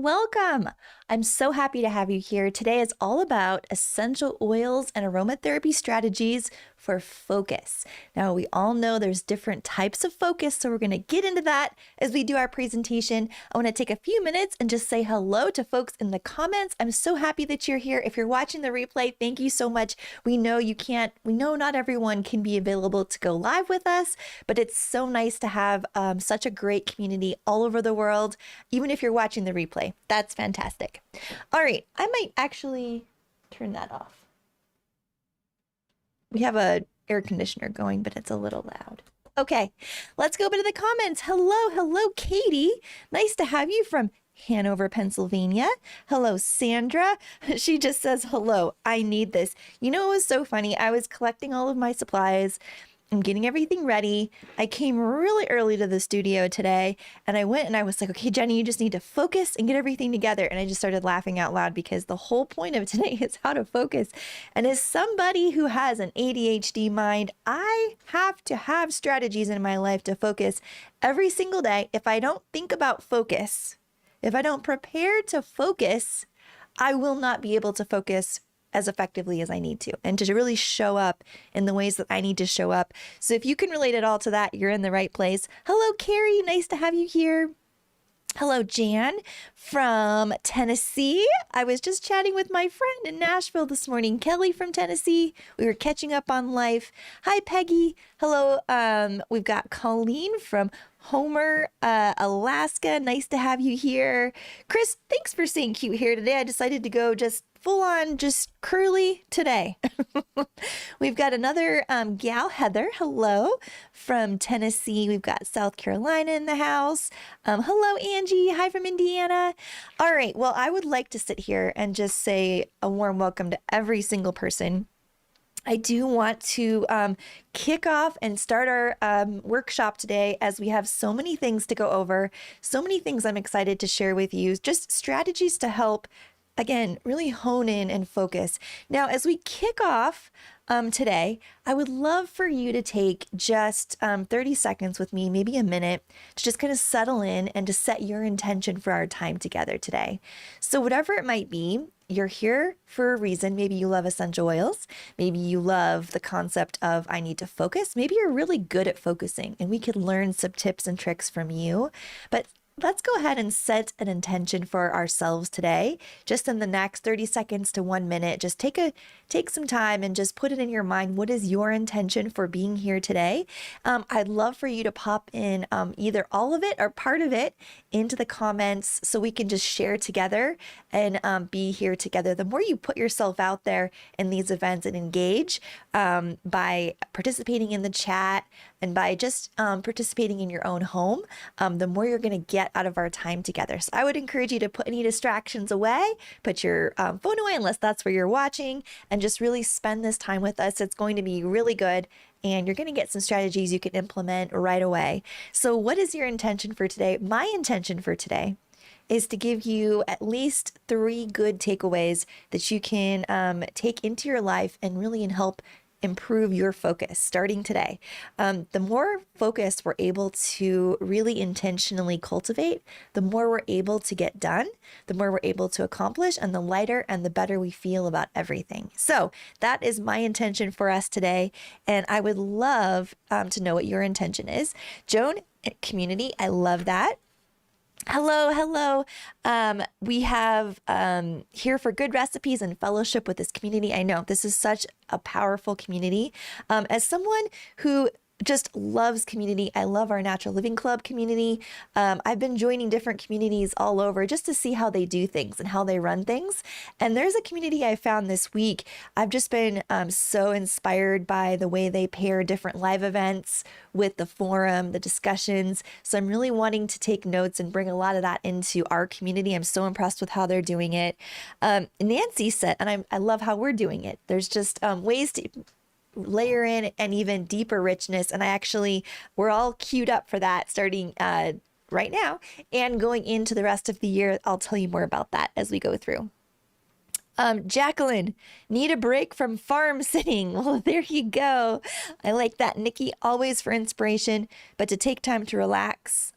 welcome. I'm so happy to have you here. Today is all about essential oils and aromatherapy strategies for focus. Now, we all know there's different types of focus, so we're going to get into that as we do our presentation. I want to take a few minutes and just say hello to folks in the comments. I'm so happy that you're here. If you're watching the replay, thank you so much. We know not everyone can be available to go live with us, but it's so nice to have such a great community all over the world, even if you're watching the replay. That's fantastic. All right, I might actually turn that off. We have a air conditioner going, but it's a little loud. Okay, let's go to the comments. Hello, Katie. Nice to have you from Hanover, Pennsylvania. Hello, Sandra. She just says, hello, I need this. You know, it was so funny. I was collecting all of my supplies. I'm getting everything ready. I came really early to the studio today and I went and I was like, okay, Jenny, you just need to focus and get everything together. And I just started laughing out loud because the whole point of today is how to focus. And as somebody who has an ADHD mind, I have to have strategies in my life to focus every single day. If I don't think about focus, if I don't prepare to focus, I will not be able to focus as effectively as I need to, and to really show up in the ways that I need to show up. So if you can relate at all to that, you're in the right place. Hello, Carrie. Nice to have you here. Hello, Jan from Tennessee. I was just chatting with my friend in Nashville this morning, Kelly from Tennessee. We were catching up on life. Hi, Peggy. Hello. We've got Colleen from Homer, Alaska. Nice to have you here. Chris, thanks for staying cute here today. I decided to go just full on, just curly today. We've got another gal, Heather. Hello from Tennessee. We've got South Carolina in the house. Hello, Angie. Hi from Indiana. All right. Well, I would like to sit here and just say a warm welcome to every single person. I do want to kick off and start our workshop today, as we have so many things to go over, so many things I'm excited to share with you, just strategies to help, again, really hone in and focus. Now, as we kick off today, I would love for you to take just 30 seconds with me, maybe a minute, to just kind of settle in and to set your intention for our time together today. So whatever it might be, you're here for a reason. Maybe you love essential oils. Maybe you love the concept of I need to focus. Maybe you're really good at focusing and we could learn some tips and tricks from you. But let's go ahead and set an intention for ourselves today. Just in the next 30 seconds to 1 minute, just take some time and just put it in your mind. What is your intention for being here today? I'd love for you to pop in either all of it or part of it into the comments so we can just share together and be here together. The more you put yourself out there in these events and engage by participating in the chat and by just participating in your own home, the more you're going to get out of our time together. So I would encourage you to put any distractions away, put your phone away unless that's where you're watching, and just really spend this time with us. It's going to be really good, and you're going to get some strategies you can implement right away. So what is your intention for today? My intention for today is to give you at least 3 good takeaways that you can take into your life and really help improve your focus starting today. The more focus we're able to really intentionally cultivate, the more we're able to get done, the more we're able to accomplish, and the lighter and the better we feel about everything. So that is my intention for us today. And I would love to know what your intention is. Joan, community, I love that. Hello. We have here for good recipes and fellowship with this community. I know this is such a powerful community. As someone who just loves community, I love our Natural Living Club community. I've been joining different communities all over just to see how they do things and how they run things. And there's a community I found this week. I've just been so inspired by the way they pair different live events with the forum, the discussions. So I'm really wanting to take notes and bring a lot of that into our community. I'm so impressed with how they're doing it. Nancy said, and I love how we're doing it. There's just ways to layer in an even deeper richness. And we're all queued up for that starting right now and going into the rest of the year. I'll tell you more about that as we go through. Jacqueline, need a break from farm sitting. Well, there you go. I like that. Nikki, always for inspiration, but to take time to relax.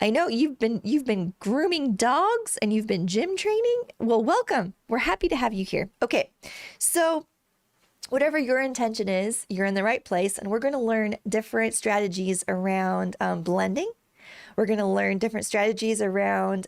I know you've been grooming dogs and you've been gym training. Well, welcome. We're happy to have you here. Okay. So whatever your intention is, you're in the right place. And we're going to learn different strategies around blending. We're going to learn different strategies around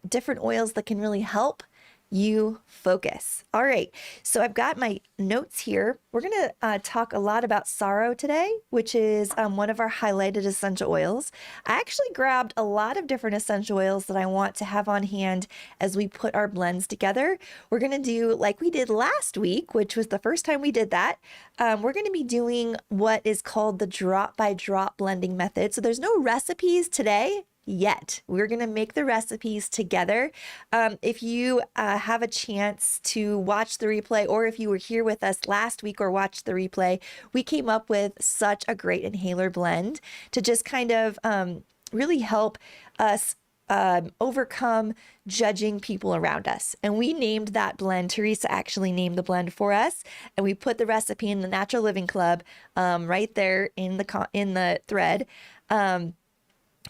different oils that can really help you focus. All right. So I've got my notes here. We're going to talk a lot about saro today, which is one of our highlighted essential oils. I actually grabbed a lot of different essential oils that I want to have on hand as we put our blends together. We're going to do like we did last week, which was the first time we did that. We're going to be doing what is called the drop by drop blending method. So there's no recipes today yet. We're going to make the recipes together. If you have a chance to watch the replay, or if you were here with us last week or watched the replay, we came up with such a great inhaler blend to just kind of really help us overcome judging people around us. And we named that blend. Teresa actually named the blend for us, and we put the recipe in the Natural Living Club right there in the thread.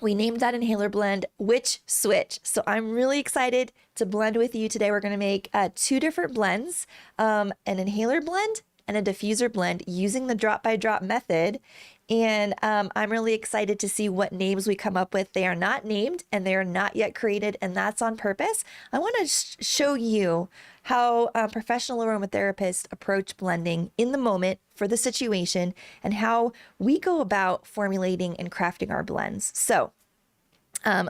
We named that inhaler blend Witch Switch. So I'm really excited to blend with you today. We're going to make two different blends, an inhaler blend and a diffuser blend using the drop by drop method. And I'm really excited to see what names we come up with. They are not named and they are not yet created, and that's on purpose. I want to show you how professional aromatherapists approach blending in the moment for the situation and how we go about formulating and crafting our blends. So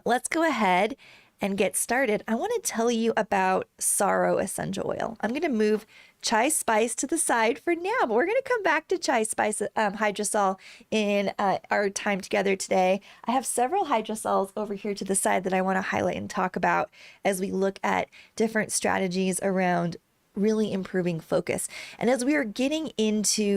let's go ahead and get started. I want to tell you about saro essential oil. I'm going to move chai spice to the side for now, but we're going to come back to chai spice hydrosol in our time together today. I have several hydrosols over here to the side that I want to highlight and talk about as we look at different strategies around really improving focus. And as we are getting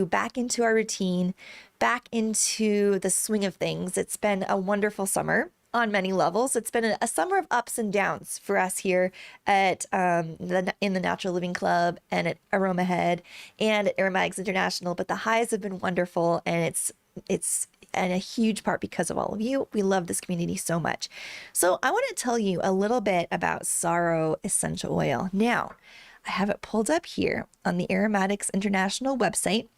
back into our routine, back into the swing of things, it's been a wonderful summer on many levels. It's been a summer of ups and downs for us here at in the Natural Living Club and at Aromahead and at Aromatics International. But the highs have been wonderful, and it's and a huge part because of all of you. We love this community so much. So I want to tell you a little bit about saro essential oil. Now, I have it pulled up here on the Aromatics International website.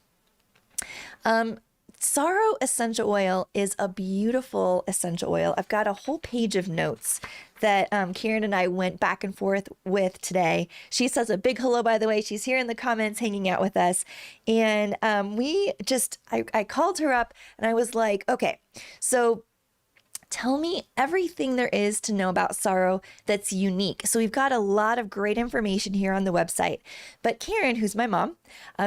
Saro essential oil is a beautiful essential oil. I've got a whole page of notes that Karen and I went back and forth with today. She says a big hello, by the way. She's here in the comments hanging out with us. And I called her up and I was like, okay, so tell me everything there is to know about saro that's unique. So we've got a lot of great information here on the website. But Karen, who's my mom,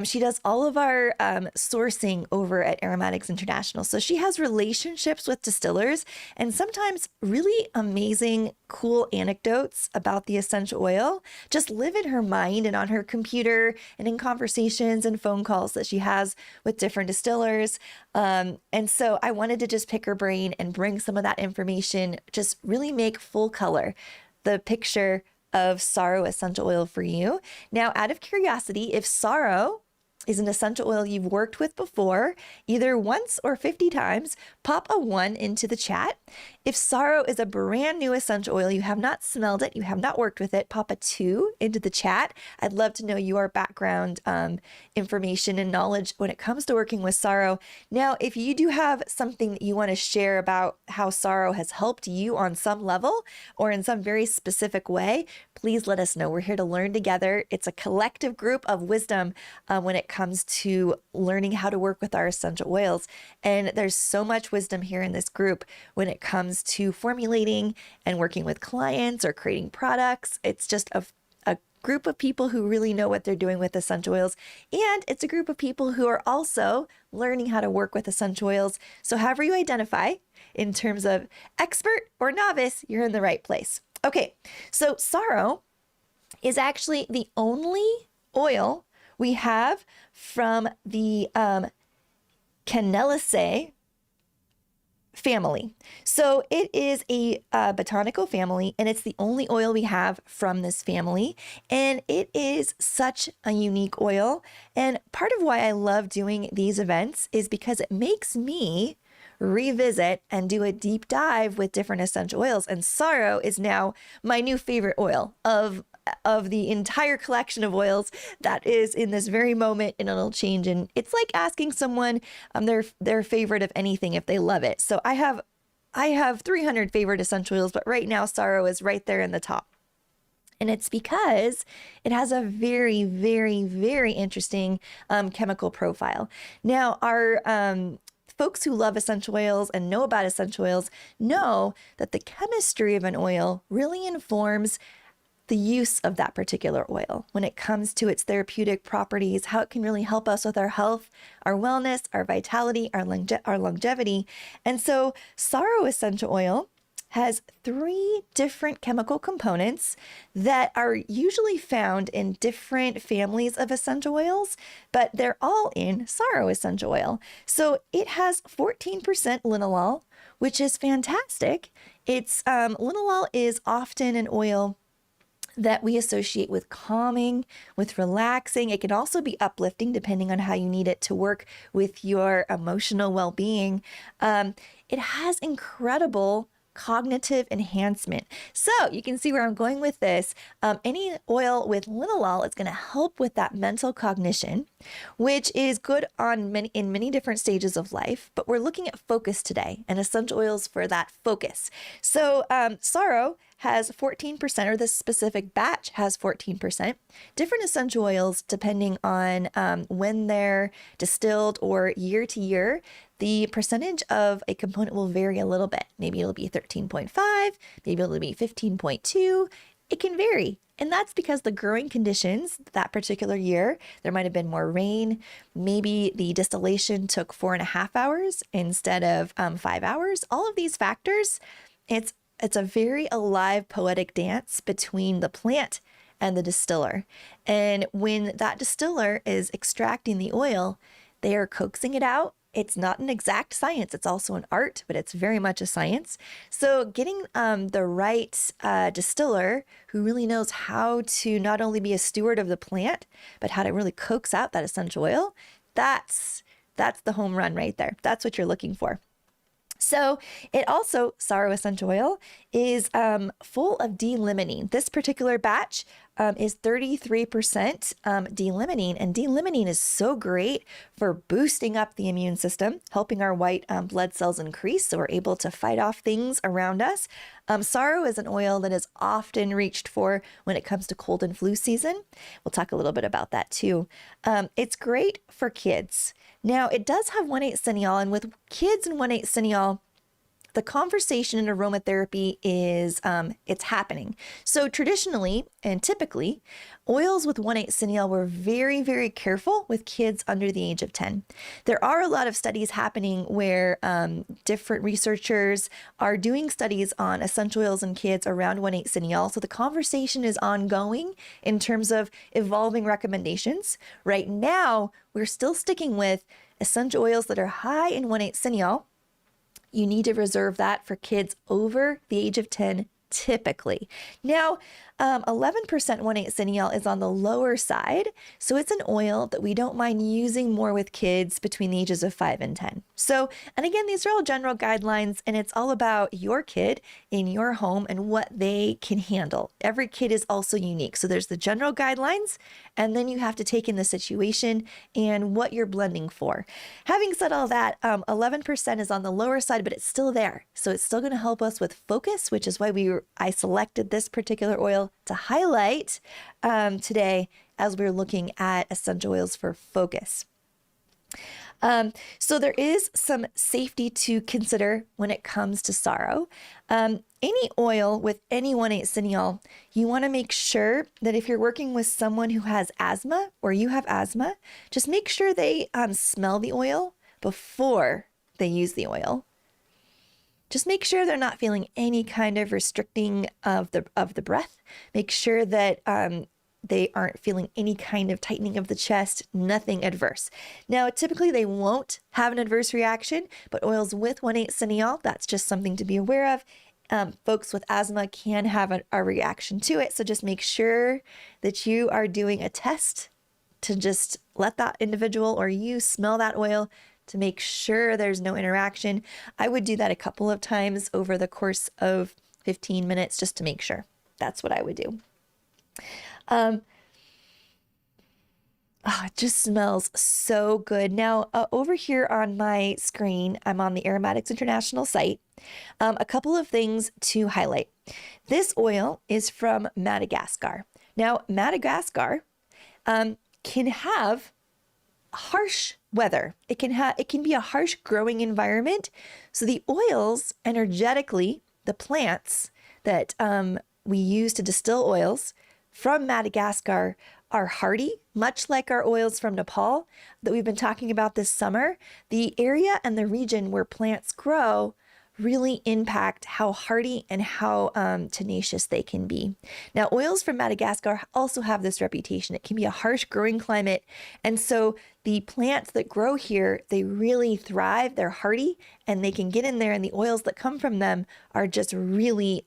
she does all of our sourcing over at Aromatics International. So she has relationships with distillers and sometimes really amazing, cool anecdotes about the essential oil just live in her mind and on her computer and in conversations and phone calls that she has with different distillers. And so I wanted to just pick her brain and bring some of that information, just really make full color the picture of saro essential oil for you. Now, out of curiosity, if saro is an essential oil you've worked with before, either once or 50 times, pop a 1 into the chat. If saro is a brand new essential oil, you have not smelled it, you have not worked with it, pop a 2 into the chat. I'd love to know your background information and knowledge when it comes to working with saro. Now, if you do have something that you want to share about how saro has helped you on some level or in some very specific way, please let us know. We're here to learn together. It's a collective group of wisdom when it comes to learning how to work with our essential oils. And there's so much wisdom here in this group when it comes to formulating and working with clients or creating products. It's just a group of people who really know what they're doing with essential oils. And it's a group of people who are also learning how to work with essential oils. So however you identify in terms of expert or novice, you're in the right place. Okay, so saro is actually the only oil we have from the Caneliaceae family. So it is a botanical family, and it's the only oil we have from this family. And it is such a unique oil. And part of why I love doing these events is because it makes me revisit and do a deep dive with different essential oils. And saro is now my new favorite oil of the entire collection of oils that is in this very moment, and it'll change. And it's like asking someone their favorite of anything if they love it. So I have 300 favorite essential oils, but right now saro is right there in the top. And it's because it has a very, very, very interesting chemical profile. Now, our folks who love essential oils and know about essential oils know that the chemistry of an oil really informs the use of that particular oil when it comes to its therapeutic properties, how it can really help us with our health, our wellness, our vitality, our longevity. And so saro essential oil has 3 different chemical components that are usually found in different families of essential oils, but they're all in saro essential oil. So it has 14% linalool, which is fantastic. It's linalool is often an oil that we associate with calming, with relaxing. It can also be uplifting depending on how you need it to work with your emotional well-being. It has incredible cognitive enhancement. So you can see where I'm going with this. Any oil with linalool is going to help with that mental cognition, which is good in many different stages of life. But we're looking at focus today and essential oils for that focus. So saro has 14%, or this specific batch has 14%. Different essential oils, depending on when they're distilled or year to year, the percentage of a component will vary a little bit. Maybe it'll be 13.5, maybe it'll be 15.2. It can vary. And that's because the growing conditions that particular year, there might have been more rain. Maybe the distillation took 4.5 hours instead of 5 hours. All of these factors, it's a very alive, poetic dance between the plant and the distiller. And when that distiller is extracting the oil, they are coaxing it out. It's not an exact science. It's also an art, but it's very much a science. So getting the right distiller who really knows how to not only be a steward of the plant, but how to really coax out that essential oil, that's the home run right there. That's what you're looking for. So it also, saro essential oil, is full of D-limonene. This particular batch is 33% D-limonene, and D-limonene is so great for boosting up the immune system, helping our white blood cells increase so we're able to fight off things around us. Saro is an oil that is often reached for when it comes to cold and flu season. We'll talk a little bit about that too. It's great for kids. Now, it does have 1,8 cineol, and with kids and 1,8 cineol, the conversation in aromatherapy is it's happening. So traditionally and typically, oils with 1,8 cineol were very, very careful with kids under the age of 10. There are a lot of studies happening where different researchers are doing studies on essential oils in kids around 1,8 cineol. So the conversation is ongoing in terms of evolving recommendations. Right now, we're still sticking with essential oils that are high in 1,8 cineol. You need to reserve that for kids over the age of 10 typically. Now, 11% 1,8 cineol is on the lower side, so it's an oil that we don't mind using more with kids between the ages of 5 and 10. So, and again, these are all general guidelines, and it's all about your kid in your home and what they can handle. Every kid is also unique. So there's the general guidelines, and then you have to take in the situation and what you're blending for. Having said all that, 11% is on the lower side, but it's still there. So it's still going to help us with focus, which is why I selected this particular oil to highlight today as we're looking at essential oils for focus. So there is some safety to consider when it comes to saro. Any oil with any 1,8 cineol, you want to make sure that if you're working with someone who has asthma or you have asthma, just make sure they smell the oil before they use the oil. Just make sure they're not feeling any kind of restricting of the breath. Make sure that they aren't feeling any kind of tightening of the chest, nothing adverse. Now, typically they won't have an adverse reaction, but oils with 1,8 cineol, that's just something to be aware of. Folks with asthma can have a reaction to it. So just make sure that you are doing a test to just let that individual or you smell that oil to make sure there's no interaction. I would do that a couple of times over the course of 15 minutes just to make sure. That's what I would do. Oh, it just smells so good. Now, over here on my screen, I'm on the Aromatics International site. A couple of things to highlight. This oil is from Madagascar. Now, Madagascar can have harsh weather. It can be a harsh growing environment. So the oils energetically, the plants that we use to distill oils from Madagascar are hardy, much like our oils from Nepal that we've been talking about this summer. The area and the region where plants grow really impact how hardy and how tenacious they can be. Now, oils from Madagascar also have this reputation. It can be a harsh growing climate. And so the plants that grow here, they really thrive. They're hardy and they can get in there, and the oils that come from them are just really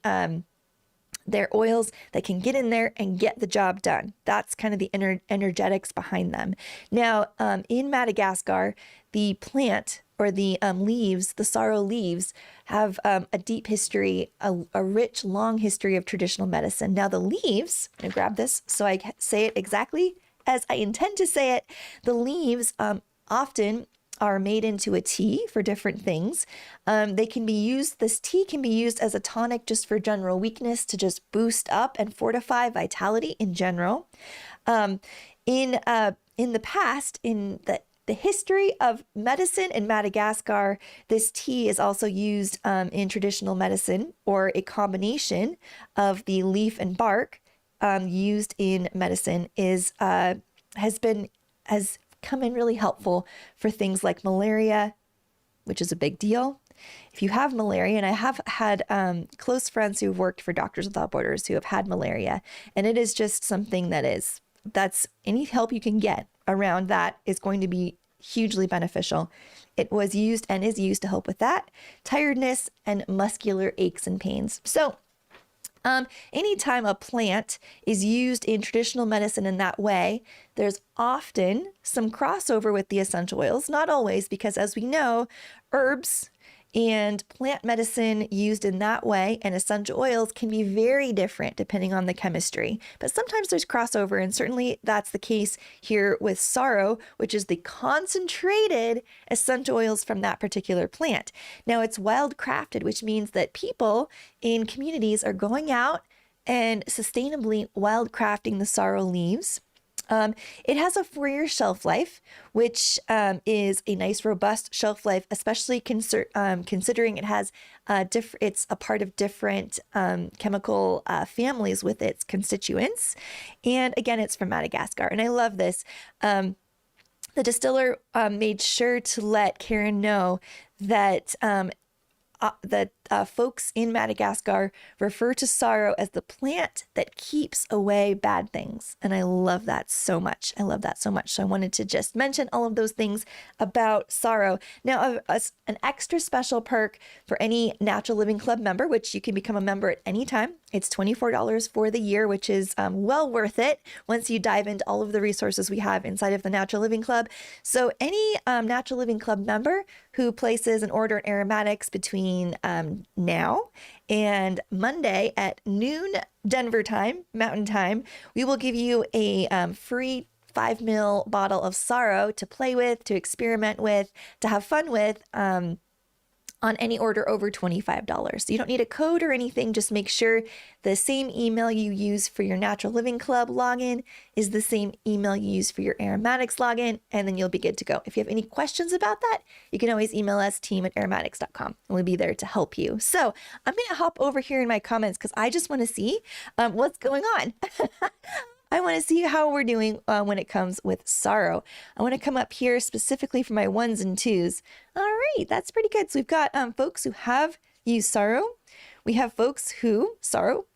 they're oils that can get in there and get the job done. That's kind of the energetics behind them. Now, in Madagascar, the plant or the leaves, the saro leaves, have a deep history, a rich, long history of traditional medicine. Now, the leaves, I'm going to grab this so I say it exactly as I intend to say it. The leaves often are made into a tea for different things. They can be used, this tea can be used as a tonic just for general weakness to just boost up and fortify vitality in general. In the past, in the history of medicine in Madagascar, this tea is also used in traditional medicine, or a combination of the leaf and bark used in medicine has come in really helpful for things like malaria, which is a big deal. If you have malaria, and I have had close friends who've worked for Doctors Without Borders who have had malaria, and it is just something that's any help you can get around that is going to be hugely beneficial. It was used and is used to help with that, tiredness, and muscular aches and pains. So anytime a plant is used in traditional medicine in that way, there's often some crossover with the essential oils. Not always, because as we know, herbs and plant medicine used in that way and essential oils can be very different depending on the chemistry. But sometimes there's crossover, and certainly that's the case here with saro, which is the concentrated essential oils from that particular plant. Now, it's wild crafted, which means that people in communities are going out and sustainably wild crafting the saro leaves. It has a 4-year shelf life, which is a nice robust shelf life, especially considering it has it's a part of different chemical families with its constituents. And again, it's from Madagascar. And I love this. The distiller made sure to let Karen know that folks in Madagascar refer to saro as the plant that keeps away bad things. And I love that so much. I love that so much. So I wanted to just mention all of those things about saro. Now, an extra special perk for any Natural Living Club member, which you can become a member at any time. It's $24 for the year, which is well worth it once you dive into all of the resources we have inside of the Natural Living Club. So any Natural Living Club member who places an order in aromatics between now and Monday at noon Denver time, Mountain Time, we will give you a free 5 ml bottle of saro to play with, to experiment with, to have fun with on any order over $25. So you don't need a code or anything. Just make sure the same email you use for your Natural Living Club login is the same email you use for your aromatics login, and then you'll be good to go. If you have any questions about that, you can always email us, team@aromatics.com, and we'll be there to help you. So I'm going to hop over here in my comments because I just want to see what's going on. I want to see how we're doing when it comes with saro. I want to come up here specifically for my 1s and 2s. All right, that's pretty good. So we've got folks who have used saro. We have folks who saro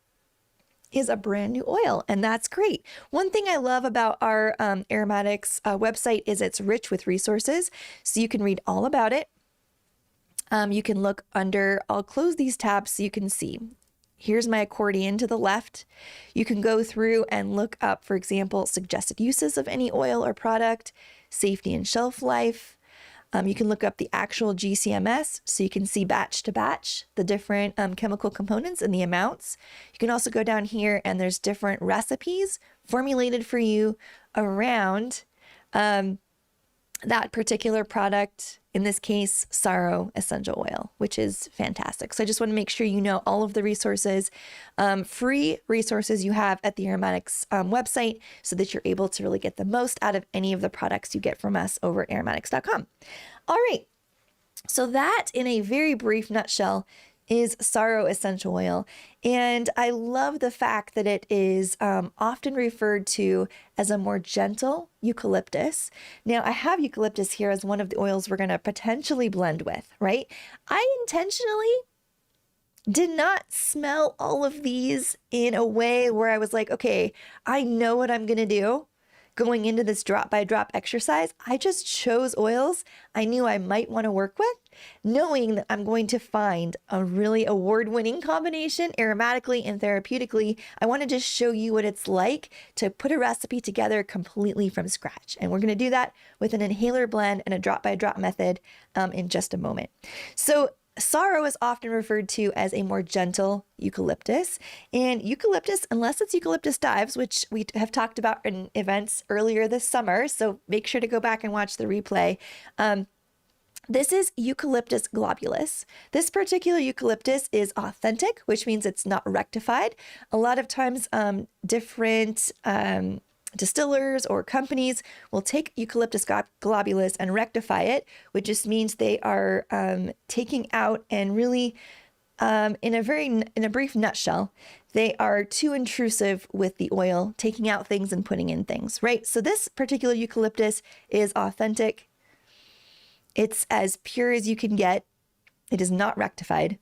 is a brand new oil, and that's great. One thing I love about our aromatics website is it's rich with resources, so you can read all about it. You can look under, I'll close these tabs so you can see. Here's my accordion to the left. You can go through and look up, for example, suggested uses of any oil or product, safety and shelf life. You can look up the actual GCMS so you can see batch to batch the different chemical components and the amounts. You can also go down here and there's different recipes formulated for you around that particular product, in this case, saro essential oil, which is fantastic. So I just want to make sure you know all of the resources, free resources you have at the Aromatics website so that you're able to really get the most out of any of the products you get from us over at aromatics.com. All right. So that, in a very brief nutshell, is saro essential oil. And I love the fact that it is often referred to as a more gentle eucalyptus. Now, I have eucalyptus here as one of the oils we're going to potentially blend with, right? I intentionally did not smell all of these in a way where I was like, okay, I know what I'm going to do going into this drop by drop exercise. I just chose oils I knew I might want to work with, knowing that I'm going to find a really award-winning combination aromatically and therapeutically. I want to just show you what it's like to put a recipe together completely from scratch. And we're going to do that with an inhaler blend and a drop by drop method in just a moment. So saro is often referred to as a more gentle eucalyptus, and eucalyptus, unless it's eucalyptus dives, which we have talked about in events earlier this summer, so make sure to go back and watch the replay. This is Eucalyptus globulus. This particular eucalyptus is authentic, which means it's not rectified. A lot of times different distillers or companies will take Eucalyptus globulus and rectify it, which just means they are taking out and really, in a brief nutshell, they are too intrusive with the oil, taking out things and putting in things, right? So this particular eucalyptus is authentic. It's as pure as you can get. It is not rectified.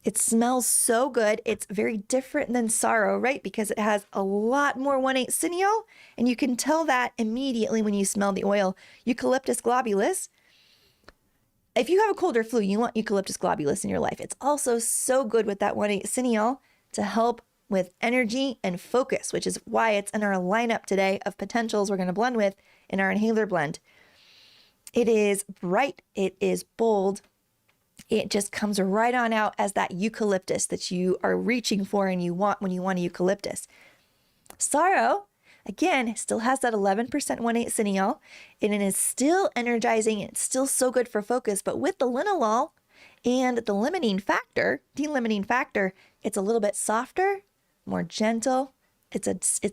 It smells so good. It's very different than saro, right? Because it has a lot more 1,8 cineol, and you can tell that immediately when you smell the oil. Eucalyptus globulus. If you have a cold or flu, you want Eucalyptus globulus in your life. It's also so good with that 1,8 cineol to help with energy and focus, which is why it's in our lineup today of potentials we're going to blend with in our inhaler blend. It is bright. It is bold. It just comes right on out as that eucalyptus that you are reaching for and you want when you want a eucalyptus. Saro, again, still has that 11% 1,8 cineol, and it is still energizing. It's still so good for focus, but with the linalool and the delimiting factor, it's a little bit softer, more gentle. It's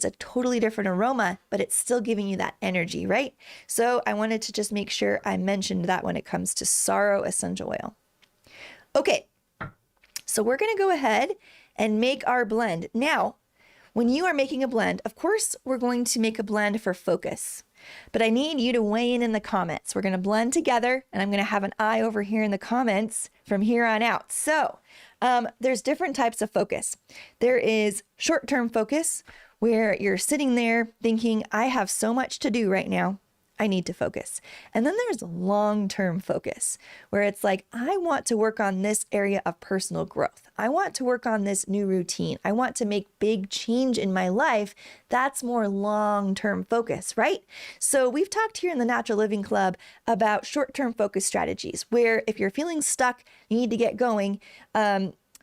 a totally different aroma, but it's still giving you that energy, right? So I wanted to just make sure I mentioned that when it comes to saro essential oil. Okay, so we're going to go ahead and make our blend. Now, when you are making a blend, of course, we're going to make a blend for focus, but I need you to weigh in the comments. We're going to blend together, and I'm going to have an eye over here in the comments from here on out. So there's different types of focus. There is short-term focus, where you're sitting there thinking, I have so much to do right now. I need to focus. And then there's long-term focus, where it's like, I want to work on this area of personal growth. I want to work on this new routine. I want to make big change in my life. That's more long-term focus, right? So we've talked here in the Natural Living Club about short-term focus strategies, where if you're feeling stuck, you need to get going,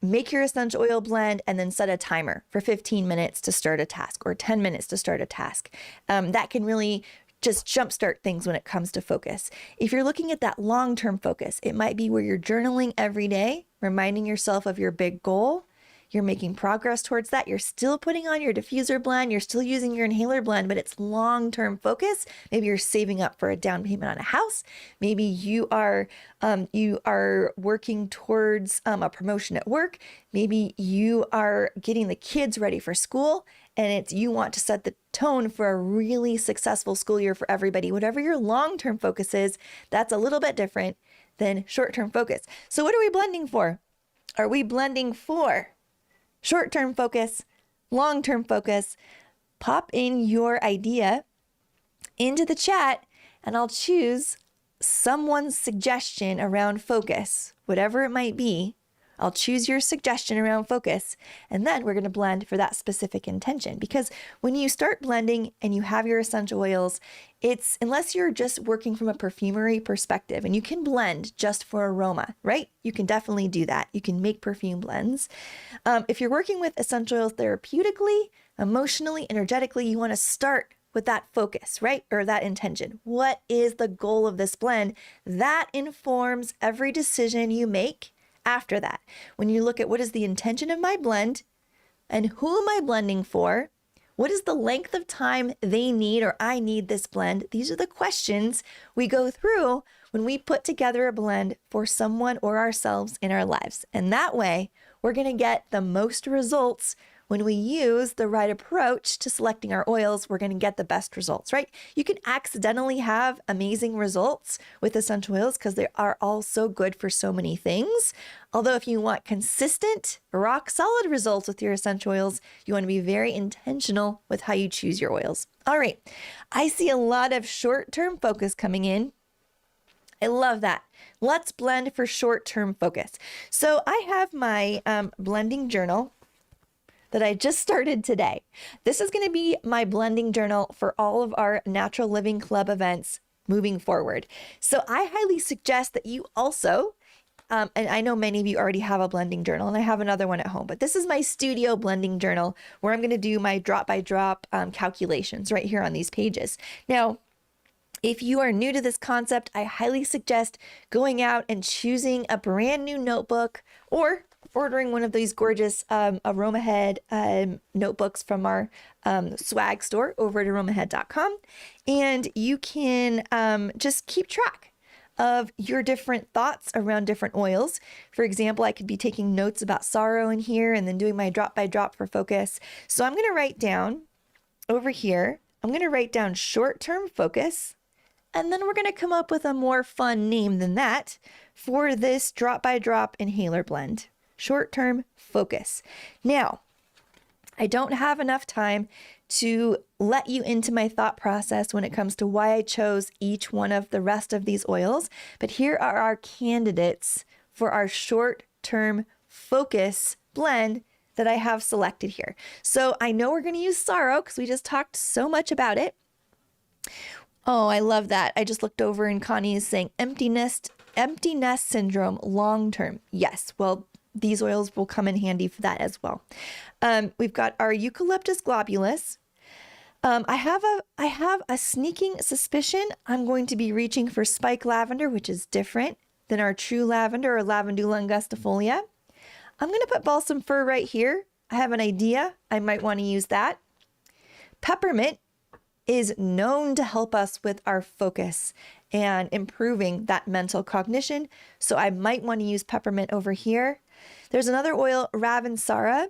make your essential oil blend and then set a timer for 15 minutes to start a task or 10 minutes to start a task. That can really just jumpstart things when it comes to focus. If you're looking at that long-term focus, it might be where you're journaling every day, reminding yourself of your big goal. You're making progress towards that. You're still putting on your diffuser blend. You're still using your inhaler blend, but it's long-term focus. Maybe you're saving up for a down payment on a house. Maybe you are working towards a promotion at work. Maybe you are getting the kids ready for school, and you want to set the tone for a really successful school year for everybody. Whatever your long-term focus is, that's a little bit different than short-term focus. So what are we blending for? Are we blending for short-term focus, long-term focus? Pop in your idea into the chat and I'll choose someone's suggestion around focus, whatever it might be, I'll choose your suggestion around focus, and then we're going to blend for that specific intention. Because when you start blending and you have your essential oils, it's, unless you're just working from a perfumery perspective, and you can blend just for aroma, right? You can definitely do that. You can make perfume blends. If you're working with essential oils therapeutically, emotionally, energetically, you want to start with that focus, right? Or that intention. What is the goal of this blend? That informs every decision you make after that. When you look at what is the intention of my blend and who am I blending for? What is the length of time they need or I need this blend? These are the questions we go through when we put together a blend for someone or ourselves in our lives. And that way, we're going to get the most results. When we use the right approach to selecting our oils, we're going to get the best results, right? You can accidentally have amazing results with essential oils because they are all so good for so many things. Although if you want consistent, rock solid results with your essential oils, you want to be very intentional with how you choose your oils. All right, I see a lot of short-term focus coming in. I love that. Let's blend for short-term focus. So I have my blending journal that I just started today. This is going to be my blending journal for all of our Natural Living Club events moving forward. So I highly suggest that you also, and I know many of you already have a blending journal, and I have another one at home, but this is my studio blending journal where I'm going to do my drop by drop calculations right here on these pages. Now, if you are new to this concept, I highly suggest going out and choosing a brand new notebook or ordering one of these gorgeous Aromahead notebooks from our swag store over at aromahead.com. And you can just keep track of your different thoughts around different oils. For example, I could be taking notes about saro in here and then doing my drop by drop for focus. So I'm going to write down over here, I'm going to write down short-term focus. And then we're going to come up with a more fun name than that for this drop by drop inhaler blend. Short-term focus. Now, I don't have enough time to let you into my thought process when it comes to why I chose each one of the rest of these oils, but here are our candidates for our short-term focus blend that I have selected here. So I know we're going to use saro because we just talked so much about it. Oh, I love that. I just looked over and Connie is saying empty nest syndrome long-term. Yes, well, these oils will come in handy for that as well. We've got our eucalyptus globulus. I have a sneaking suspicion I'm going to be reaching for spike lavender, which is different than our true lavender or lavandula angustifolia. I'm going to put balsam fir right here. I have an idea. I might want to use that. Peppermint is known to help us with our focus and improving that mental cognition. So I might want to use peppermint over here. There's another oil, Ravensara.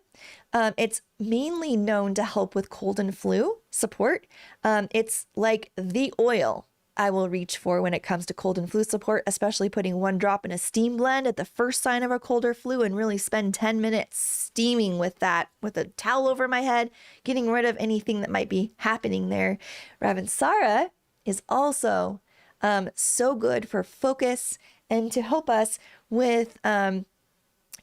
It's mainly known to help with cold and flu support. It's like the oil I will reach for when it comes to cold and flu support, especially putting one drop in a steam blend at the first sign of a cold or flu and really spend 10 minutes steaming with that, with a towel over my head, getting rid of anything that might be happening there. Ravensara is also so good for focus and to help us with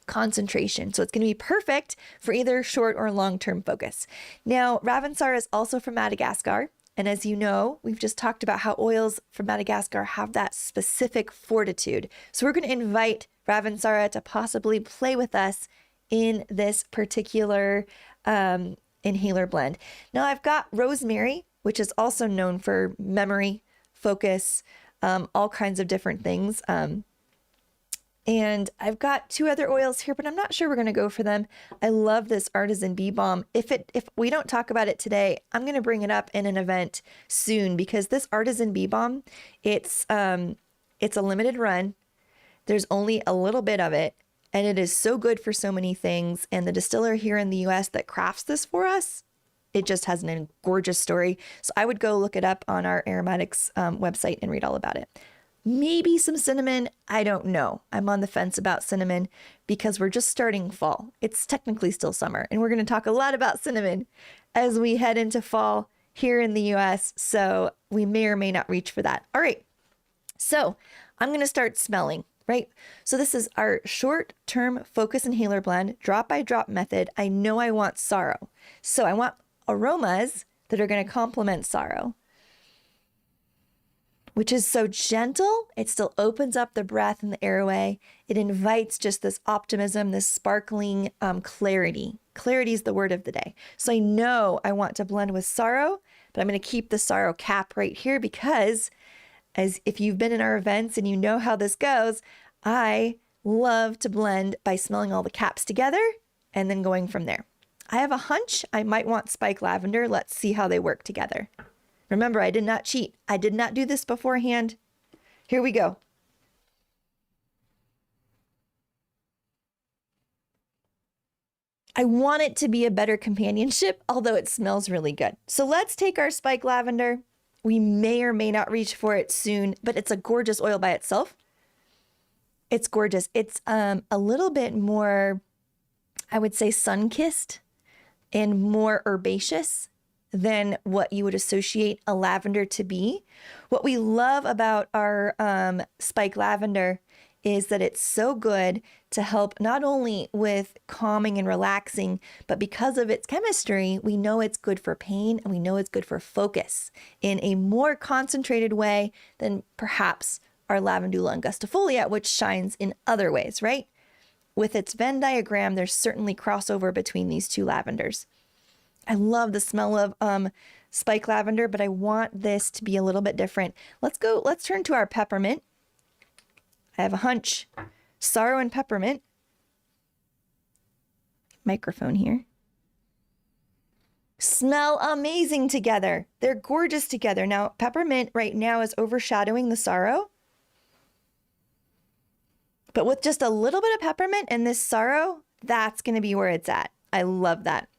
concentration. So it's going to be perfect for either short or long-term focus. Now, Ravensara is also from Madagascar. And as you know, we've just talked about how oils from Madagascar have that specific fortitude. So we're going to invite Ravensara to possibly play with us in this particular inhaler blend. Now I've got rosemary, which is also known for memory, focus, all kinds of different things. And I've got two other oils here, but I'm not sure we're going to go for them. I love this artisan bee balm. If we don't talk about it today, I'm going to bring it up in an event soon because this artisan bee balm, it's a limited run. There's only a little bit of it, and it is so good for so many things. And the distiller here in the US that crafts this for us, it just has a gorgeous story. So I would go look it up on our aromatics website and read all about it. Maybe some cinnamon. I don't know. I'm on the fence about cinnamon because we're just starting fall. It's technically still summer, and we're going to talk a lot about cinnamon as we head into fall here in the US. So we may or may not reach for that. All right. So I'm going to start smelling right? So this is our short-term focus inhaler blend, drop by drop method. I know I want saro. So I want aromas that are going to complement saro, which is so gentle. It still opens up the breath and the airway. It invites just this optimism, this sparkling clarity. Clarity is the word of the day. So I know I want to blend with saro, but I'm going to keep the saro cap right here because as if you've been in our events and you know how this goes, I love to blend by smelling all the caps together and then going from there. I have a hunch I might want spike lavender. Let's see how they work together. Remember, I did not cheat. I did not do this beforehand. Here we go. I want it to be a better companionship, although it smells really good. So let's take our spike lavender. We may or may not reach for it soon, but it's a gorgeous oil by itself. It's gorgeous. It's a little bit more, I would say, sun-kissed and more herbaceous than what you would associate a lavender to be. What we love about our spike lavender is that it's so good to help not only with calming and relaxing, but because of its chemistry, we know it's good for pain and we know it's good for focus in a more concentrated way than perhaps our lavandula angustifolia, which shines in other ways, right? With its Venn diagram, there's certainly crossover between these two lavenders. I love the smell of spike lavender, but I want this to be a little bit different. Let's turn to our peppermint. I have a hunch. Saro and peppermint. Microphone here. Smell amazing together. They're gorgeous together. Now, peppermint right now is overshadowing the saro. But with just a little bit of peppermint and this saro, that's going to be where it's at. I love that.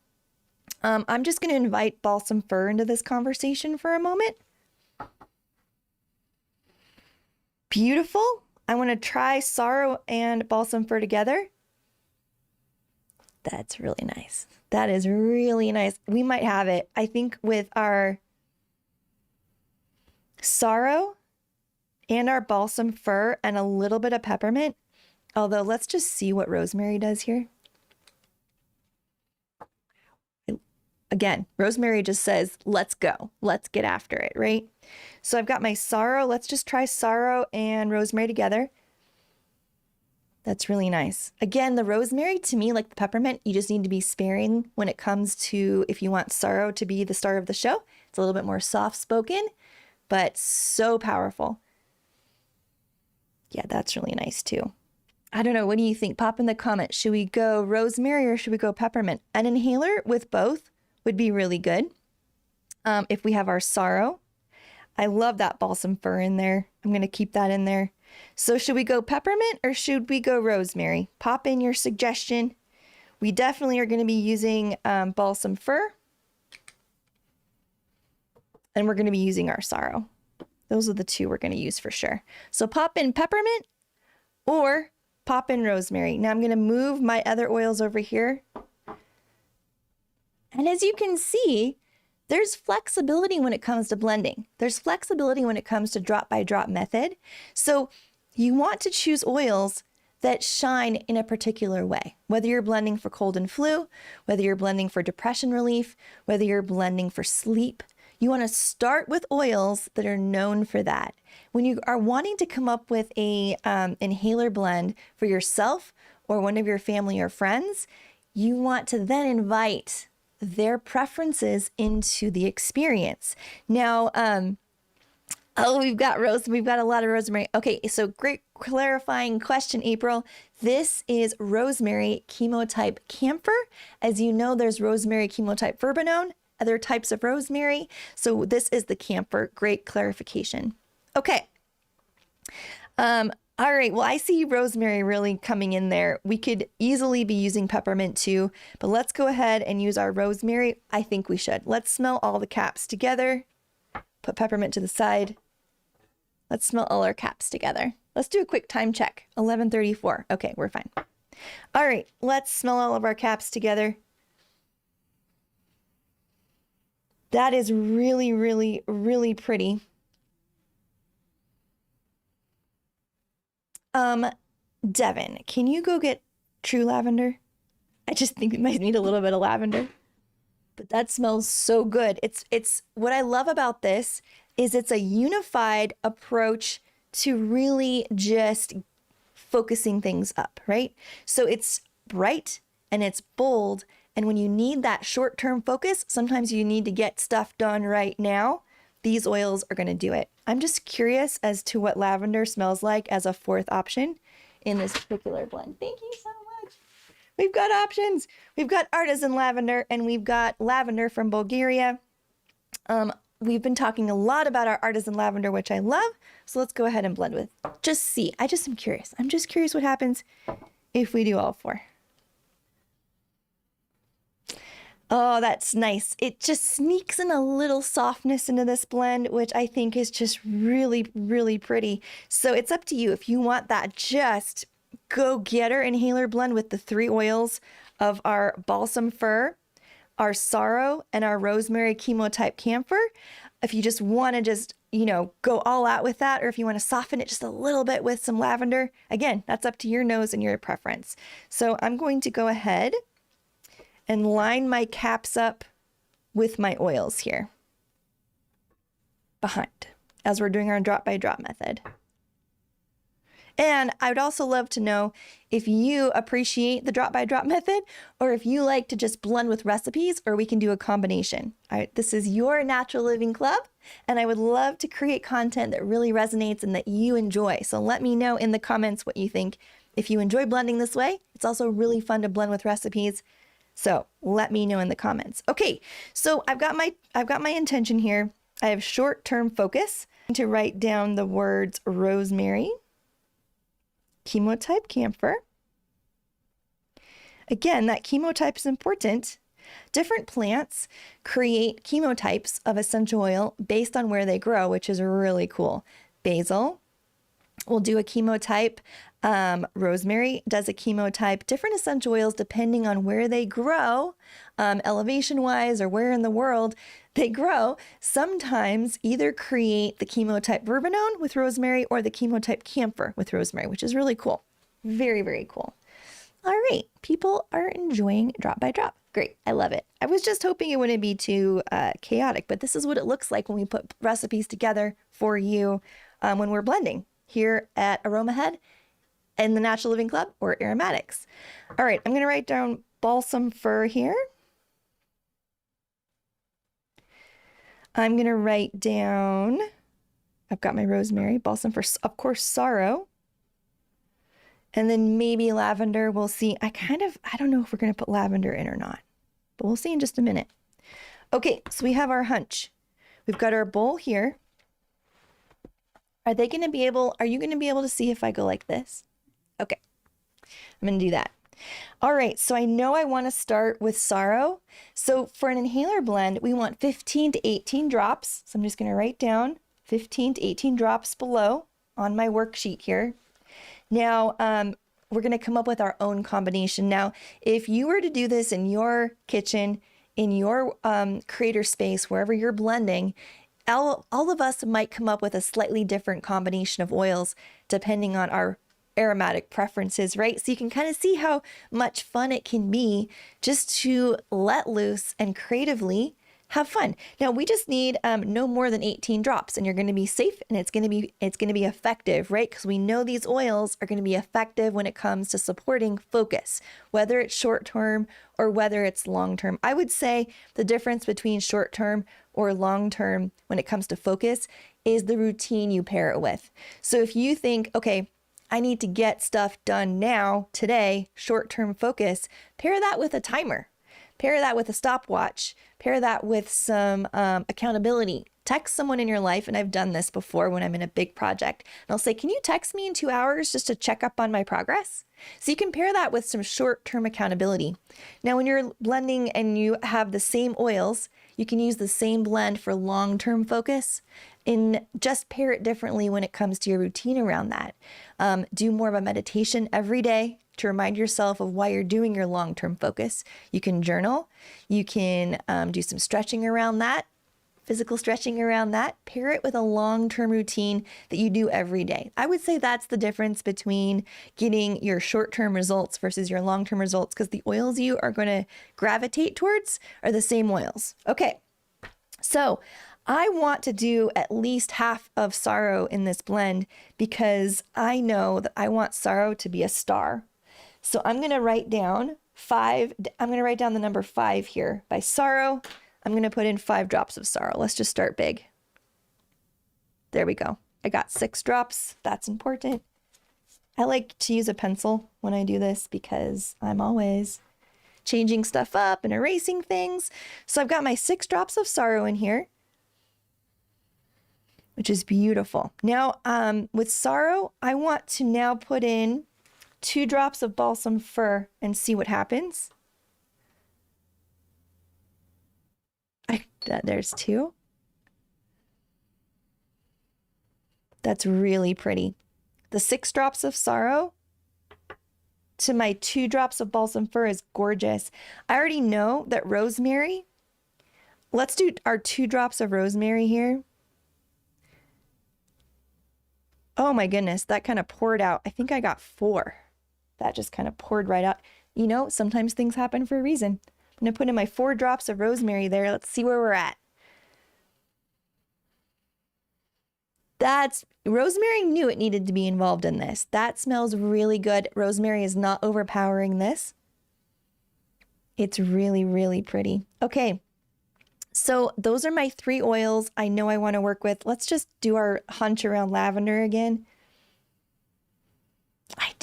I'm just going to invite balsam fir into this conversation for a moment. Beautiful. I want to try saro and balsam fir together. That's really nice. That is really nice. We might have it, I think, with our saro and our balsam fir and a little bit of peppermint. Although, let's just see what rosemary does here. Again, rosemary just says, let's go. Let's get after it, right? So I've got my saro. Let's just try saro and rosemary together. That's really nice. Again, the rosemary, to me, like the peppermint, you just need to be sparing when it comes to if you want saro to be the star of the show. It's a little bit more soft-spoken, but so powerful. Yeah, that's really nice too. I don't know. What do you think? Pop in the comments. Should we go rosemary or should we go peppermint? An inhaler with both would be really good. If we have our saro. I love that balsam fir in there. I'm going to keep that in there. So should we go peppermint or should we go rosemary? Pop in your suggestion. We definitely are going to be using balsam fir. And we're going to be using our saro. Those are the two we're going to use for sure. So pop in peppermint or pop in rosemary. Now I'm going to move my other oils over here. And as you can see, there's flexibility when it comes to blending. There's flexibility when it comes to drop by drop method. So you want to choose oils that shine in a particular way, whether you're blending for cold and flu, whether you're blending for depression relief, whether you're blending for sleep. You want to start with oils that are known for that. When you are wanting to come up with a inhaler blend for yourself or one of your family or friends, you want to then invite their preferences into the experience. Now, oh, we've got a lot of rosemary. Okay, so great clarifying question, April. This is rosemary chemotype camphor. As you know, there's rosemary chemotype verbenone, other types of rosemary. So this is the camphor. Great clarification. Okay. All right, well, I see rosemary really coming in there. We could easily be using peppermint too, but let's go ahead and use our rosemary. I think we should. Let's smell all the caps together. Put peppermint to the side. Let's smell all our caps together. Let's do a quick time check. 11:34. Okay, we're fine. All right, let's smell all of our caps together. That is really, really, really pretty. Devin, can you go get true lavender? I just think we might need a little bit of lavender. But that smells so good. It's what I love about this is it's a unified approach to really just focusing things up, right? So it's bright and it's bold. And when you need that short-term focus, sometimes you need to get stuff done right now. These oils are going to do it. I'm just curious as to what lavender smells like as a fourth option in this particular blend. Thank you so much. We've got options. We've got artisan lavender and we've got lavender from Bulgaria. We've been talking a lot about our artisan lavender, which I love. So let's go ahead and blend with. Just see. I just am curious. I'm just curious what happens if we do all four. Oh, that's nice. It just sneaks in a little softness into this blend, which I think is just really, really pretty. So it's up to you if you want that just go-getter inhaler blend with the 3 oils of our balsam fir, our saro, and our rosemary chemotype camphor. If you just want to just, go all out with that, or if you want to soften it just a little bit with some lavender, again, that's up to your nose and your preference. So I'm going to go ahead and line my caps up with my oils here behind as we're doing our drop by drop method. And I would also love to know if you appreciate the drop by drop method or if you like to just blend with recipes, or we can do a combination. All right, this is your Natural Living Club, and I would love to create content that really resonates and that you enjoy. So let me know in the comments what you think. If you enjoy blending this way, it's also really fun to blend with recipes. So let me know in the comments. Okay, so I've got my intention here. I have short-term focus to write down the words rosemary, chemotype camphor. Again, that chemotype is important. Different plants create chemotypes of essential oil based on where they grow, which is really cool. Basil will do a chemotype. Rosemary does a chemotype. Different essential oils, depending on where they grow, elevation-wise or where in the world they grow, sometimes either create the chemotype verbenone with rosemary or the chemotype camphor with rosemary, which is really cool. Very, very cool. All right, people are enjoying drop by drop. Great, I love it. I was just hoping it wouldn't be too chaotic, but this is what it looks like when we put recipes together for you when we're blending here at Aromahead in the Natural Living Club or Aromatics. All right, I'm going to write down balsam fir here. I'm going to write down, I've got my rosemary, balsam fir, of course, saro, and then maybe lavender. We'll see. I don't know if we're going to put lavender in or not, but we'll see in just a minute. Okay, so we have our hunch. We've got our bowl here. Are you going to be able to see if I go like this? Okay, I'm going to do that. All right, so I know I want to start with saro. So for an inhaler blend, we want 15 to 18 drops. So I'm just going to write down 15 to 18 drops below on my worksheet here. Now, we're going to come up with our own combination. Now, if you were to do this in your kitchen, in your creator space, wherever you're blending, all of us might come up with a slightly different combination of oils depending on our aromatic preferences, right? So you can kind of see how much fun it can be just to let loose and creatively have fun. Now we just need no more than 18 drops, and you're going to be safe, and it's going to be effective, right? Because we know these oils are going to be effective when it comes to supporting focus, whether it's short term or whether it's long term. I would say the difference between short term or long term when it comes to focus is the routine you pair it with. So if you think, okay, I need to get stuff done now, today, short-term focus, pair that with a timer, pair that with a stopwatch, pair that with some accountability. Text someone in your life, and I've done this before when I'm in a big project, and I'll say, can you text me in 2 hours just to check up on my progress? So you can pair that with some short-term accountability. Now, when you're blending and you have the same oils, you can use the same blend for long-term focus, and just pair it differently when it comes to your routine around that. Do more of a meditation every day to remind yourself of why you're doing your long-term focus. You can journal. You can do some stretching around that physical stretching around that. Pair it with a long-term routine that you do every day. I would say that's the difference between getting your short-term results versus your long-term results, because the oils you are going to gravitate towards are the same oils. Okay, so I want to do at least half of saro in this blend because I know that I want saro to be a star. So I'm going to write down the number 5 here by saro. I'm going to put in 5 drops of saro. Let's just start big. There we go. I got 6 drops. That's important. I like to use a pencil when I do this because I'm always changing stuff up and erasing things. So I've got my 6 drops of saro in here, which is beautiful. Now, with saro, I want to now put in 2 drops of balsam fir and see what happens. There's 2. That's really pretty. The 6 drops of saro to my 2 drops of balsam fir is gorgeous. I already know that rosemary, let's do our 2 drops of rosemary here. Oh my goodness, that kind of poured out. I think I got 4. That just kind of poured right out. You know, sometimes things happen for a reason. I'm going to put in my 4 drops of rosemary there. Let's see where we're at. Rosemary knew it needed to be involved in this. That smells really good. Rosemary is not overpowering this. It's really, really pretty. Okay, so those are my 3 oils I know I want to work with. Let's just do our hunch around lavender again.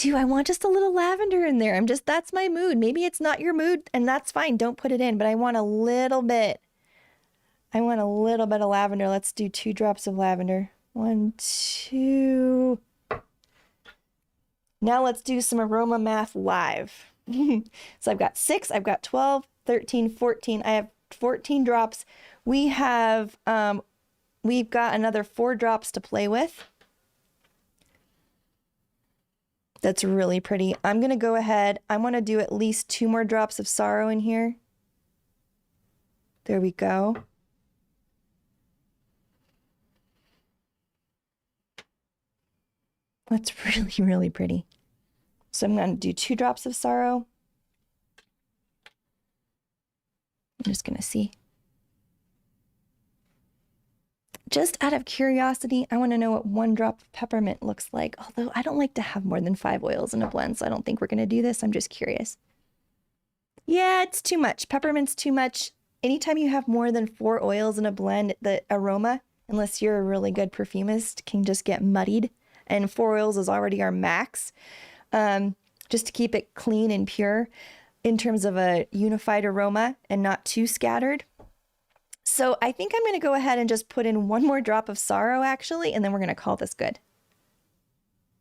I want just a little lavender in there. That's my mood. Maybe it's not your mood and that's fine. Don't put it in, but I want a little bit. I want a little bit of lavender. Let's do 2 drops of lavender. 1, 2. Now let's do some aroma math live. So I've got 6, I've got 12, 13, 14. I have 14 drops. We've got another 4 drops to play with. That's really pretty. I'm going to go ahead. I want to do at least 2 more drops of saro in here. There we go. That's really, really pretty. So I'm going to do 2 drops of saro. I'm just going to see. Just out of curiosity, I want to know what 1 drop of peppermint looks like. Although I don't like to have more than 5 oils in a blend, so I don't think we're going to do this. I'm just curious. Yeah, it's too much. Peppermint's too much. Anytime you have more than 4 oils in a blend, the aroma, unless you're a really good perfumist, can just get muddied. And 4 oils is already our max. Just to keep it clean and pure in terms of a unified aroma and not too scattered. So I think I'm going to go ahead and just put in 1 more drop of saro actually, and then we're going to call this good.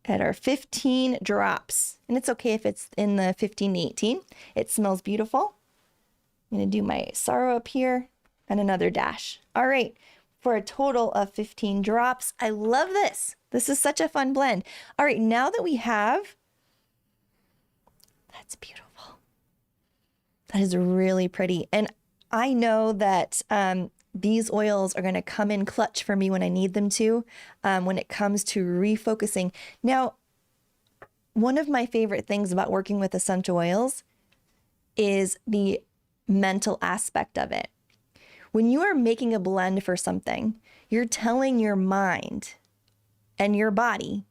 At our 15 drops. And it's okay if it's in the 15 to 18. It smells beautiful. I'm going to do my saro up here and another dash. All right, for a total of 15 drops. I love this. This is such a fun blend. All right, now that we have, that's beautiful. That is really pretty. And I know that these oils are going to come in clutch for me when I need them to, when it comes to refocusing. Now, one of my favorite things about working with essential oils is the mental aspect of it. When you are making a blend for something, you're telling your mind and your body,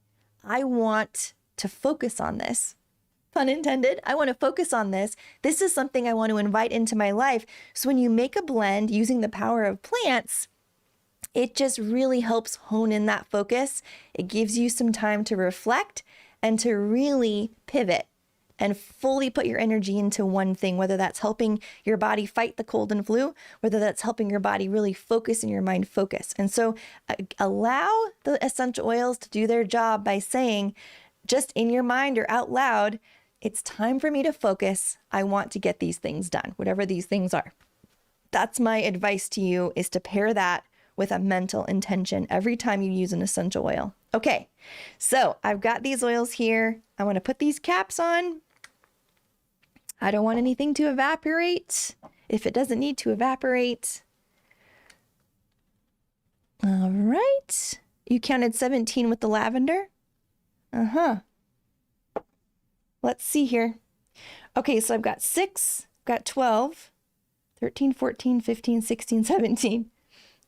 I want to focus on this. Pun intended. I want to focus on this. This is something I want to invite into my life. So when you make a blend using the power of plants, it just really helps hone in that focus. It gives you some time to reflect and to really pivot and fully put your energy into one thing, whether that's helping your body fight the cold and flu, whether that's helping your body really focus and your mind focus. And so allow the essential oils to do their job by saying, just in your mind or out loud, it's time for me to focus. I want to get these things done, whatever these things are. That's my advice to you, is to pair that with a mental intention every time you use an essential oil. Okay, so I've got these oils here. I want to put these caps on. I don't want anything to evaporate. If it doesn't need to evaporate, All right. You counted 17 with the lavender? Uh-huh. Let's see here. Okay, so I've got 6, got 12, 13, 14, 15, 16, 17.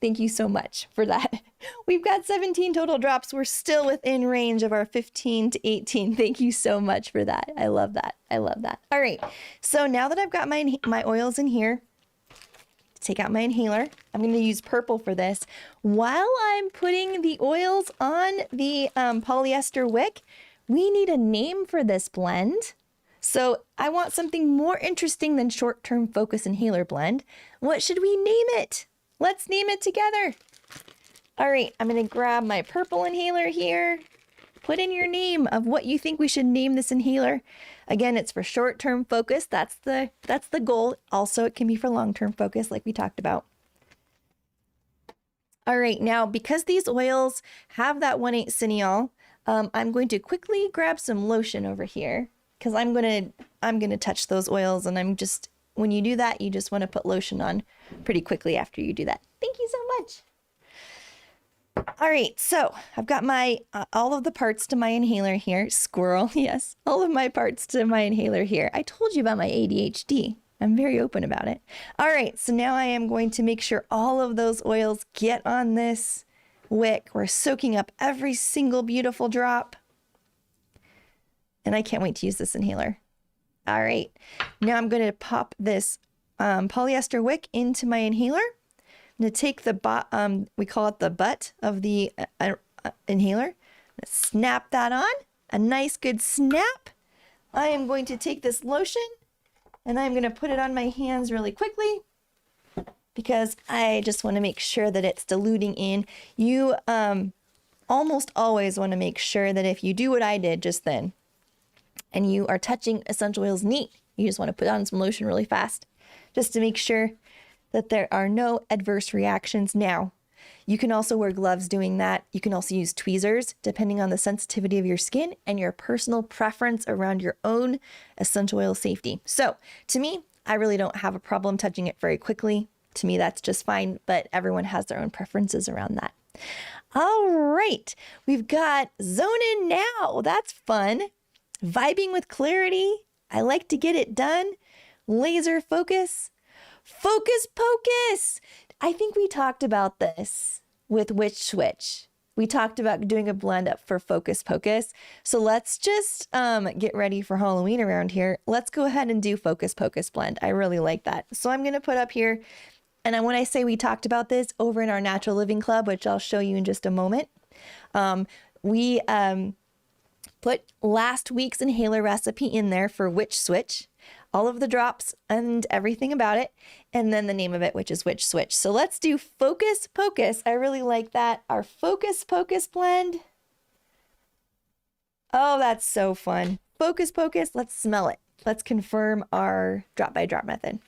Thank you so much for that. We've got 17 total drops. We're still within range of our 15 to 18. Thank you so much for that. I love that. I love that. All right. So now that I've got my oils in here, take out my inhaler. I'm going to use purple for this. While I'm putting the oils on the polyester wick, we need a name for this blend. So I want something more interesting than short-term focus inhaler blend. What should we name it? Let's name it together. All right, I'm going to grab my purple inhaler here. Put in your name of what you think we should name this inhaler. Again, it's for short-term focus. That's the goal. Also, it can be for long-term focus like we talked about. All right, now because these oils have that 1,8 cineol, I'm going to quickly grab some lotion over here because I'm gonna touch those oils, and when you do that, you just want to put lotion on pretty quickly after you do that. Thank you so much. All right, so I've got my all of the parts to my inhaler here. Squirrel, yes, all of my parts to my inhaler here. I told you about my ADHD. I'm very open about it. All right, so now I am going to make sure all of those oils get on this wick. We're soaking up every single beautiful drop. And I can't wait to use this inhaler. All right, now I'm going to pop this polyester wick into my inhaler. I'm going to take the we call it the butt of the inhaler. Snap that on, a nice good snap. I am going to take this lotion and I'm going to put it on my hands really quickly because I just want to make sure that it's diluting in. You almost always want to make sure that if you do what I did just then, and you are touching essential oils neat, you just want to put on some lotion really fast just to make sure that there are no adverse reactions. Now, you can also wear gloves doing that. You can also use tweezers depending on the sensitivity of your skin and your personal preference around your own essential oil safety. So to me, I really don't have a problem touching it very quickly. To me, that's just fine, but everyone has their own preferences around that. All right, we've got zone in now. That's fun. Vibing with clarity. I like to get it done. Laser focus. Focus pocus. I think we talked about this with Witch Switch. We talked about doing a blend up for Focus Pocus. So let's just get ready for Halloween around here. Let's go ahead and do Focus Pocus blend. I really like that. So I'm going to put up here, and when I say we talked about this over in our Natural Living Club, which I'll show you in just a moment, we put last week's inhaler recipe in there for Witch Switch, all of the drops and everything about it, and then the name of it, which is Witch Switch. So let's do Focus Pocus. I really like that. Our Focus Pocus blend. Oh, that's so fun. Focus Pocus. Let's smell it. Let's confirm our drop by drop method.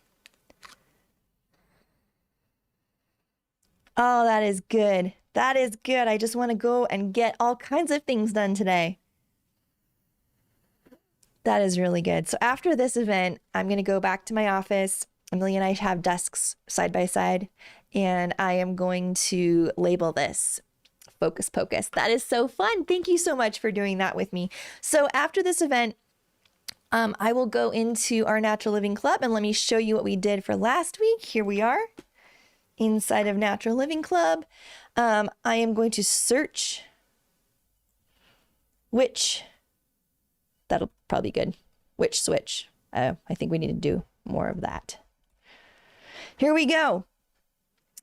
Oh, that is good. That is good. I just want to go and get all kinds of things done today. That is really good. So after this event, I'm going to go back to my office. Emily and I have desks side by side, and I am going to label this Focus Pocus. That is so fun. Thank you so much for doing that with me. So after this event, I will go into our Natural Living Club, and let me show you what we did for last week. Here we are inside of Natural Living Club. I am going to search which... That'll probably be good. Witch Switch. I think we need to do more of that. Here we go.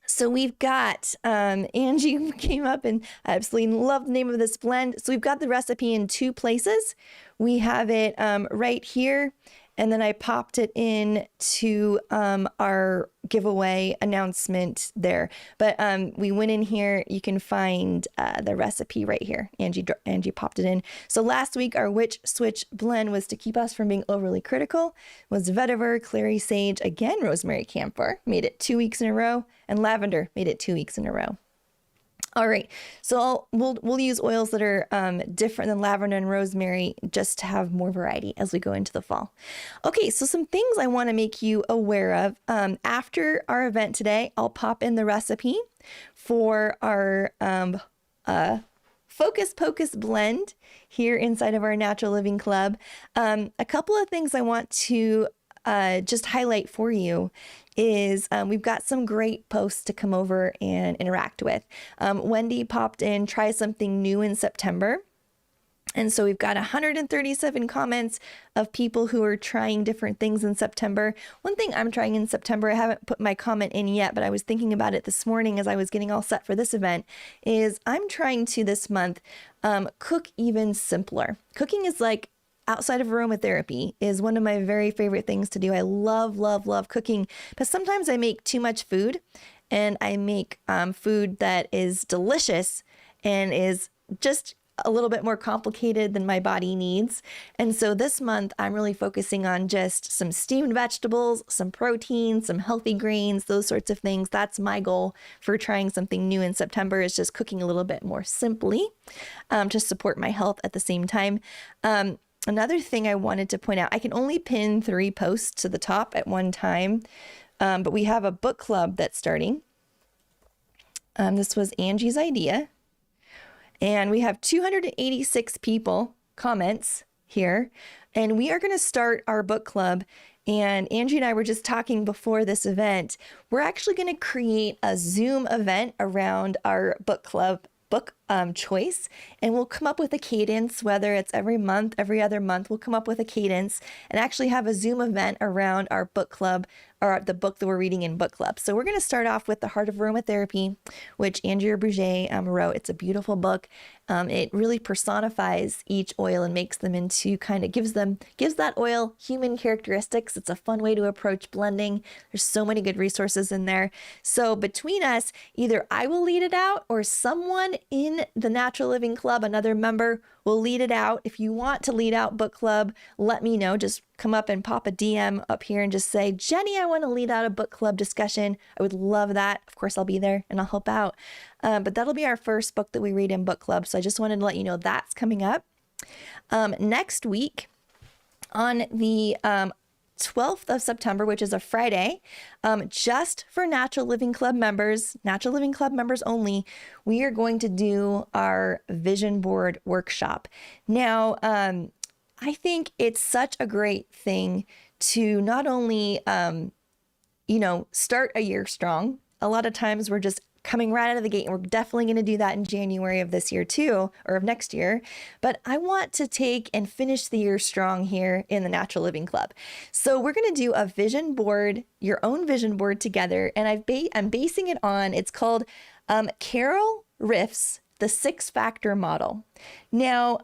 So we've got, Angie came up and I absolutely love the name of this blend. So we've got the recipe in 2 places. We have it right here, and then I popped it in to our giveaway announcement there. But we went in here. You can find the recipe right here. Angie popped it in. So last week, our Witch Switch blend was to keep us from being overly critical. Was vetiver, clary sage, again, rosemary camphor. Made it 2 weeks in a row. And lavender made it 2 weeks in a row. All right, so we'll use oils that are different than lavender and rosemary just to have more variety as we go into the fall. Okay, so some things I want to make you aware of. After our event today, I'll pop in the recipe for our Focus Pocus blend here inside of our Natural Living Club. A couple of things I want to just highlight for you is we've got some great posts to come over and interact with. Wendy popped in, try something new in September. And so we've got 137 comments of people who are trying different things in September. One thing I'm trying in September, I haven't put my comment in yet, but I was thinking about it this morning as I was getting all set for this event, is I'm trying to this month cook even simpler. Cooking is like, outside of aromatherapy, is one of my very favorite things to do. I love, love, love cooking, but sometimes I make too much food, and I make food that is delicious and is just a little bit more complicated than my body needs. And so this month I'm really focusing on just some steamed vegetables, some protein, some healthy grains, those sorts of things. That's my goal for trying something new in September, is just cooking a little bit more simply to support my health at the same time. Another thing I wanted to point out, I can only pin 3 posts to the top at one time, but we have a book club that's starting. This was Angie's idea. And we have 286 people comments here. And we are going to start our book club. And Angie and I were just talking before this event. We're actually going to create a Zoom event around our book club book choice, and we'll come up with a cadence, whether it's every month, every other month, we'll come up with a cadence and actually have a Zoom event around our book club, or the book that we're reading in book club. So we're going to start off with The Heart of Aromatherapy, which Andrea Bouget wrote. It's a beautiful book. It really personifies each oil and makes them into gives that oil human characteristics. It's a fun way to approach blending. There's so many good resources in there. So between us, either I will lead it out or someone in the Natural Living Club, another member, will lead it out. If you want to lead out book club, let me know. Just come up and pop a DM up here and just say, Jenny, I want to lead out a book club discussion. I would love that. Of course, I'll be there and I'll help out. But that'll be our first book that we read in book club. So I just wanted to let you know that's coming up. Next week on the 12th of September, which is a Friday, just for Natural Living Club members only, we are going to do our vision board workshop. Now, I think it's such a great thing to not only, start a year strong. A lot of times we're just coming right out of the gate, and we're definitely going to do that in January of this year too, or of next year. But I want to take and finish the year strong here in the Natural Living Club. So we're going to do a vision board, your own vision board together. And I'm basing it on, it's called Carol Riff's The 6-Factor Model. Now,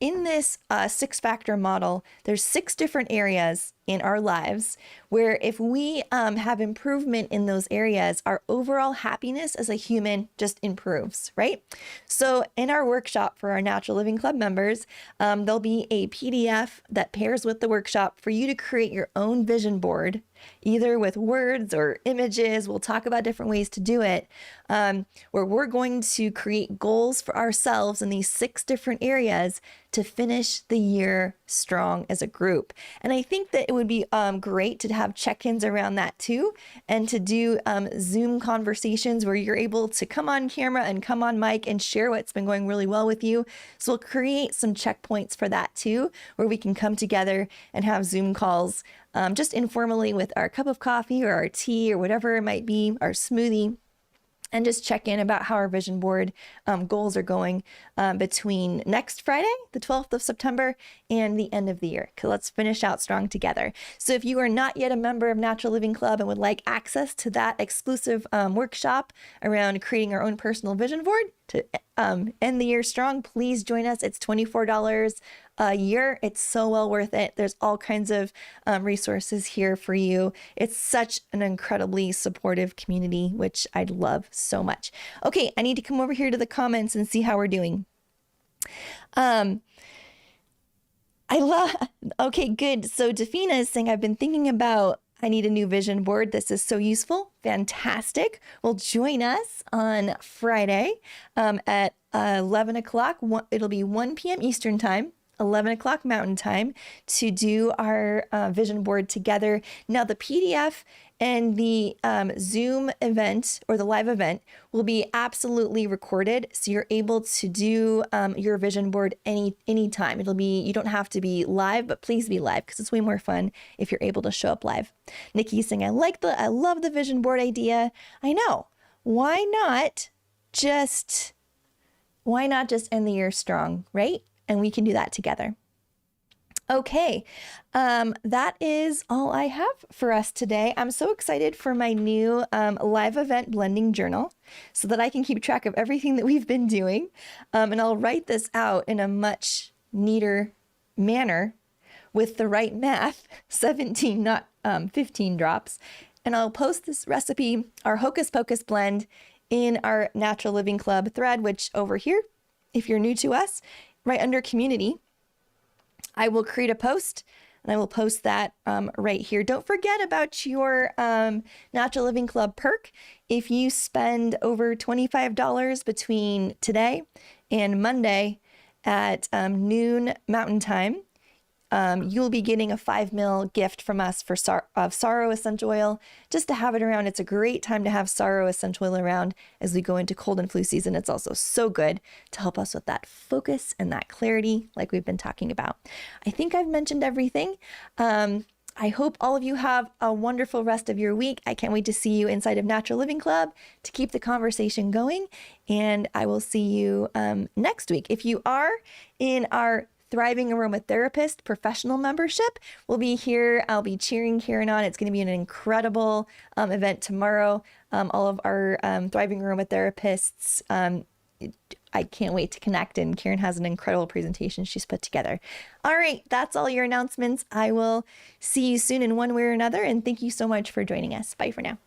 in this 6-factor model, there's 6 different areas in our lives where if we have improvement in those areas, our overall happiness as a human just improves, right? So in our workshop for our Natural Living Club members, there'll be a PDF that pairs with the workshop for you to create your own vision board, either with words or images. We'll talk about different ways to do it, where we're going to create goals for ourselves in these 6 different areas to finish the year strong as a group. And I think that it would be great to have check-ins around that too, and to do Zoom conversations where you're able to come on camera and come on mic and share what's been going really well with you. So we'll create some checkpoints for that too, where we can come together and have Zoom calls just informally with our cup of coffee or our tea or whatever it might be, our smoothie, and just check in about how our vision board goals are going between next Friday, the 12th of September, and the end of the year. Let's finish out strong together. So if you are not yet a member of Natural Living Club and would like access to that exclusive workshop around creating our own personal vision board to end the year strong, please join us. It's $24 a year. It's so well worth it. There's all kinds of resources here for you. It's such an incredibly supportive community, which I love so much. Okay, I need to come over here to the comments and see how we're doing. Okay, good. So Dafina is saying, I've been thinking about I need a new vision board. This is so useful. Fantastic. Well, join us on Friday at 11 o'clock. It'll be 1 p.m. Eastern time, 11 o'clock Mountain time, to do our vision board together. Now, the PDF and the Zoom event or the live event will be absolutely recorded, so you're able to do your vision board anytime. It'll be, you don't have to be live, but please be live because it's way more fun if you're able to show up live. Nikki's saying, I love the vision board idea. I know. Why not just end the year strong, right? And we can do that together. Okay, that is all I have for us today. I'm so excited for my new live event blending journal so that I can keep track of everything that we've been doing. And I'll write this out in a much neater manner with the right math, 17, not 15 drops. And I'll post this recipe, our Hocus Pocus blend, in our Natural Living Club thread, which over here, if you're new to us, right under community, I will create a post and I will post that right here. Don't forget about your Natural Living Club perk. If you spend over $25 between today and Monday at noon Mountain Time, you'll be getting a 5 ml gift from us for saro essential oil, just to have it around. It's a great time to have saro essential oil around as we go into cold and flu season. It's also so good to help us with that focus and that clarity like we've been talking about. I think I've mentioned everything. I hope all of you have a wonderful rest of your week. I can't wait to see you inside of Natural Living Club to keep the conversation going. And I will see you next week. If you are in our Thriving Aromatherapist professional membership, we'll be here. I'll be cheering Karen on. It's going to be an incredible event tomorrow. All of our Thriving Aromatherapists, I can't wait to connect, and Karen has an incredible presentation she's put together. All right, that's all your announcements. I will see you soon in one way or another, and thank you so much for joining us. Bye for now.